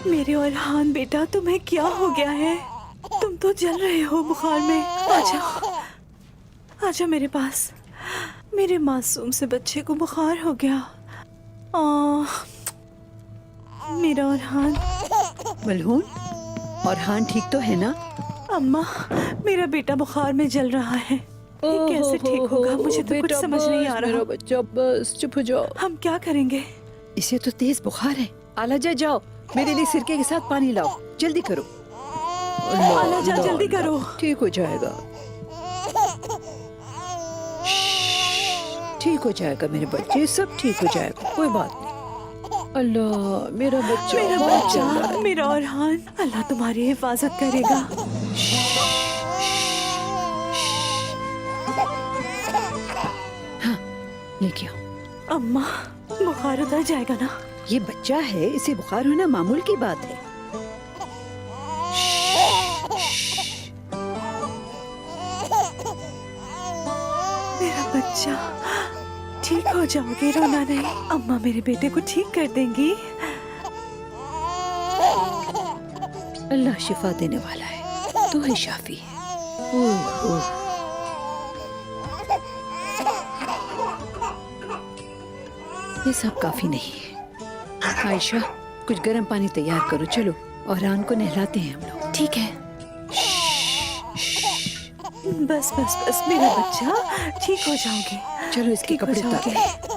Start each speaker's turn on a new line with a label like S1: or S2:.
S1: मेरे अरहान बेटा, तुम्हें क्या हो गया है? तुम तो जल रहे हो बुखार में। आजा, आजा मेरे पास। मेरे मासूम से बच्चे को बुखार हो गया। मेरा अरहान।
S2: मलहून, अरहान ठीक तो है ना?
S1: अम्मा, मेरा बेटा बुखार में जल रहा है। ये कैसे ठीक होगा? मुझे तो कुछ समझ नहीं आ रहा।
S2: मेरा बच्चा बस चुप हो जाओ।
S1: हम क्या करेंगे?
S2: इसे तो तेज बुखार है। आलाजा जाओ, मेरे लिए सिरके के साथ पानी लाओ, जल्दी करो।
S1: आलाजा जल्दी करो।
S2: ठीक हो जाएगा, ठीक हो जाएगा मेरे बच्चे, सब ठीक हो जाएगा, कोई बात नहीं। अल्लाह, मेरा बच्चा,
S1: मेरा
S2: बहुत जल रहा
S1: बच्चा,
S2: है।
S1: मेरा अरहान, अल्लाह तुम्हारी हिफाजत करेगा।
S2: हाँ, लेके आओ।
S1: अम्मा, बुखार उतर जाएगा ना?
S2: ये बच्चा है, इसे बुखार होना मामूल की बात है।
S1: मेरा बच्चा, ठीक हो जाओगे, रोना नहीं। अम्मा मेरे बेटे को ठीक कर देंगी।
S2: अल्लाह शिफा देने वाला है, तू ही शाफी है। ये सब काफी नहीं है। आयशा, कुछ गर्म पानी तैयार करो, चलो। और रान को नहलाते हैं हम लोग।
S1: ठीक है। बस बस बस मेरा बच्चा, ठीक हो जाओगे।
S2: चलो इसके
S1: ठीक हो
S2: कपड़े उतारो।
S1: जाओगे।